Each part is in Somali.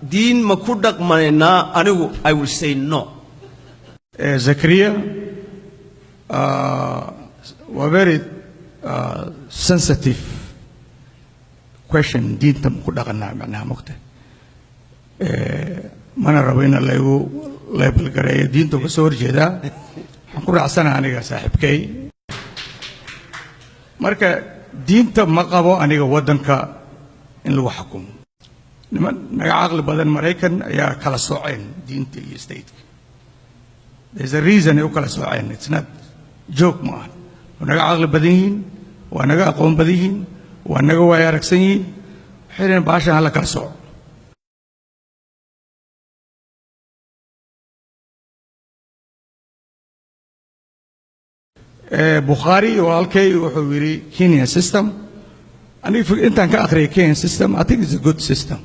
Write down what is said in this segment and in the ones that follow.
دين ما كودك مننا أنا I will say no. Zakaria, were very sensitive question. Deen tam kudaka na mukte. Mana rawina label kare deen to kasor jeda. Hakura asana aniga sahib kay. Marka deen tam maqabo aniga wadanka in lagu xukumo. Naga aqli badan Maraykan ayaa kala sooceen diinta iyo state. There's a reason you kala sooceen. It's not joke man. Naga aqli badan yihiin, waa naga aqoon badan yihiin, waa naga waay aragsan yihiin. Xireen baashan hala kala sooco. Bukhari walkay wuxuu yiri Kenya system. Ani intaan ka aqriyay Kenya system, I think it's a good system.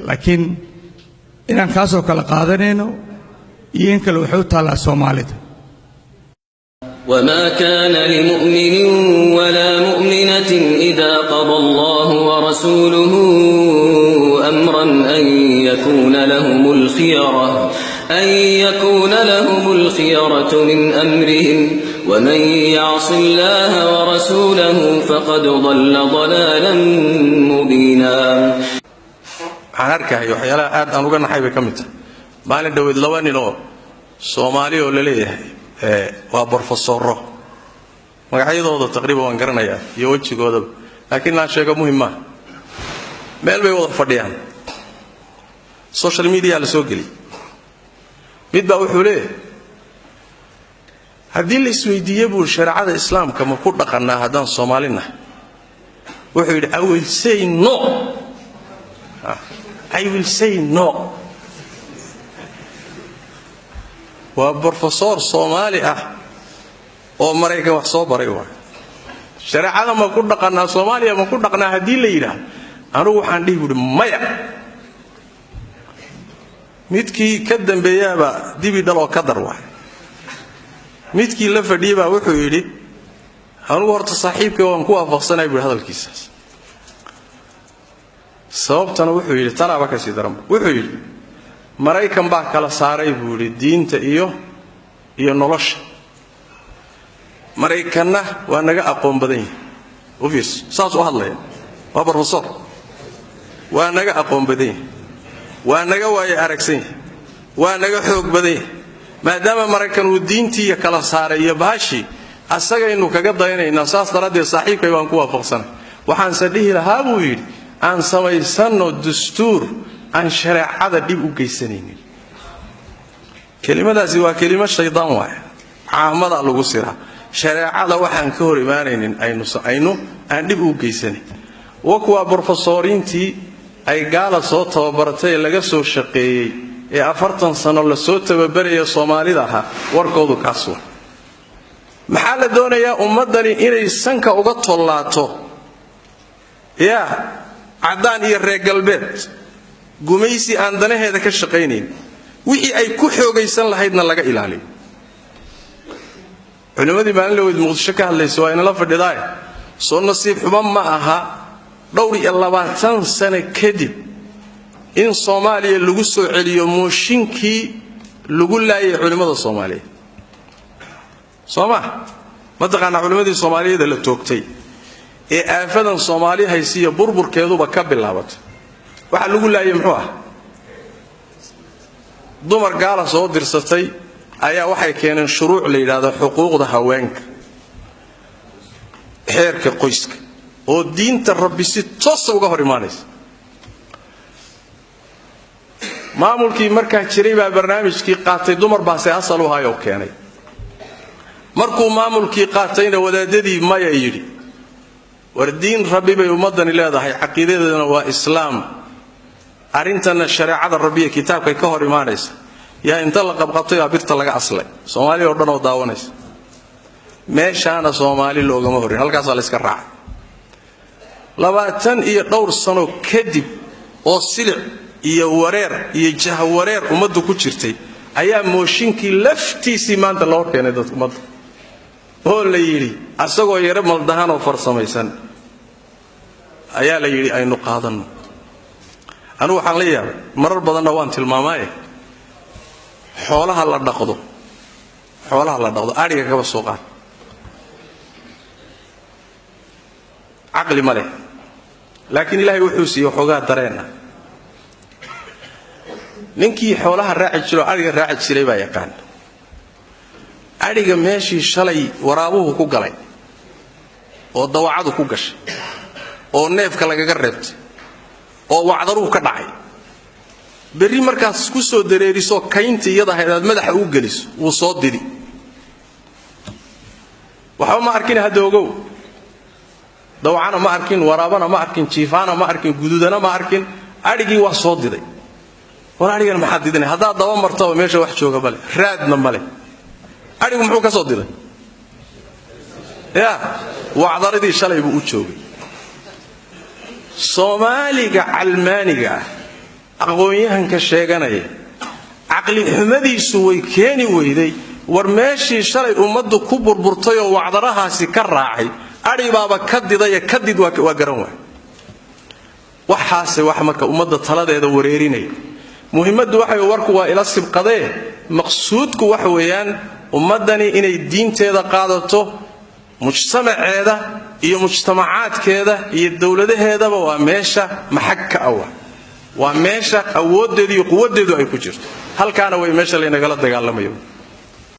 لكن إن كاسو كلا قادرينه ينكل وحوت على الصومالية. وما كان لمؤمن ولا مؤمنة إذا قضى الله ورسوله أمرا أن يكون لهم الخيرة من أمرهم ومن يعص الله ورسوله فقد ضل ضلالا مبينا. waxaan arkayo waxyaalaha aad aan uga naxay bay kamid tahay maalin dhaweed laba nin oo Soomaali oo la leeyahay waa professoro magacyadooda taqriiban waan garanayaa iyo wajigooda laakiin la sheego muhiim ah meel bay wada fadhiyaan social media la soo gali mid baa wuxuu leeyahay haddii la isweydiiyo buu shariicada islaamka ma ku dhaqanaa haddaan Soomaalina wuxuu yidhi I will say no. I will say no. Waa professor Soomaali ah oo Maraykan wax soo baray waa shariicada ma ku dhaqanaa Soomaaliya ma ku dhaqanaa hadii la yiraahdo anigu waxaan dhihi buuri maya midkii ka dambeeyaba dibi dhalo ka dar waa midkii la fadhiyay wuxuu yiri anigu horta saaxiibkay waan ku waafaqsanay buuri hadalkiisaas sababtana wuxuu yiri talaaba ka sii daran wuxuu yiri Maraykan baa kala saaray buuri diinta iyo nolosha Maraykanna waa naga aqoon badan yahay obvious saas u hadlaya waa professor waa naga aqoon badan yahay waa naga waay aragsan yahay waa naga xoog badan yahay maadaama Maraykan uu diintii kala saaray iyo baashi asagaynu kaga dayanayna saas daradeed saaxiibkay waan ku waafaqsanay waxaan sadhihi lahaa buu yiri aan samaysano dastuur aan shariicada dib u geysanaynin kelimadaasi waa kelimo shaydaan waay caamada lagu siraa shariicada waxaan ka hor imaanaynin aynu aan dib u geysanin kuwa professoriintii ay gaala soo tababartay laga soo shaqeeyay ee 40 sano la soo tababaraya Soomaalida aha warkoodu kaas waa maxaa la doonayaa ummadani inay sanka uga tollaato cadaan iyo reer galbeed gumaysi aan danaheeda ka shaqeyneen wixii ay ku xoogaysan lahaydna laga ilaaliyo culimadii baan la weyd muqdisho ka hadlayso waa in la fadhiday soo nasiib xumo ma aha dhowr iyo 20 sano kadib in Soomaaliya lagu soo celiyo mooshinkii lagu laayay culimada Soomaaliyeed ma taqaana culimadii Soomaaliyeed la toogtay ee aafadan Soomaali haysiyo burburkeeduba ka bilaabatay waxa lagu laayay muxuu ah dumar gaala soo dirsatay ayaa waxay keeneen shuruuc la yiraahdo xuquuqda haweenka xeerka qoyska oo diinta Rabbi si toos uga hor imaanaysa maamulkii markaa jiray baa barnaamijkii qaatay dumar baa si asal u hayo keenay markuu maamulkii qaatayna wadaadadii maya yiri wardiin Rabbi bay ummadani leedahay aqeedadeeduna waa islaam arintana shariicada Rabbi kitaabka ka hor imaanaysa yaa inta la qabqabtay abirta laga aslay Soomaali oo dhan oo daawanaysa meeshaana Soomaali loogama horin halkaas la iska raacay 20 iyo dhowr sano kadib oo silic iyo wareer iyo jahwareer umadu ku jirtay ayaa mooshinkii laftiisi maanta loo keenay dadka umada oo la yiri asagoo yare maldahan oo farsamaysan ayaa la yiri aynu qaadano anu waxaan la yaabay marar badanna waan tilmaamay xoolaha la dhaqdo ariga kaba soo qaad aqli male laakiin ilaahay wuxuu siiyay xogaa dareena ninkii xoolaha raaci jiro ariga raaci jiray baa yaqaan ariga meeshii shalay waraabuhu ku galay oo dawacadu ku gashay oo neefka lagaga reebtay oo wacdaruhu ka dhacay berri markaas ku soo dareeriso kayntii iyada hay'ad madaxa u galiso uu soo didi waxa ma arkin hadda ogow dawacana ma arkin waraabana ma arkin jiifana ma arkin gududana ma arkin arigii waa soo diday war arigan maxaa didinay hadaa daba martaba meesha wax jooga bale raadna male arigu muxuu ka soo diday ya wacdaradii shalay buu u joogay Soomaaliga calmaaniga aqoonyahanka sheeganaya aqli xumadiisu way keeni weyday war meeshii shalay ummaddu ku burburtay oo wacdarahaasi ka raacay ari baaba ka diday kadid waa garan waay waxaase wax marka ummadda taladeeda wareerinay muhiimadu waxay warku waa ila sibqadee maqsuudku wax weeyaan ummadani inay diinteeda qaadato mujtamaceeda iyo mujtamacaadkeeda iyo dawladaheedaba waa meesha maxakka awa waa meesha awoodeedu iyo quwadeedu ay ku jirto halkaana way meesha la inaga dagaalamayo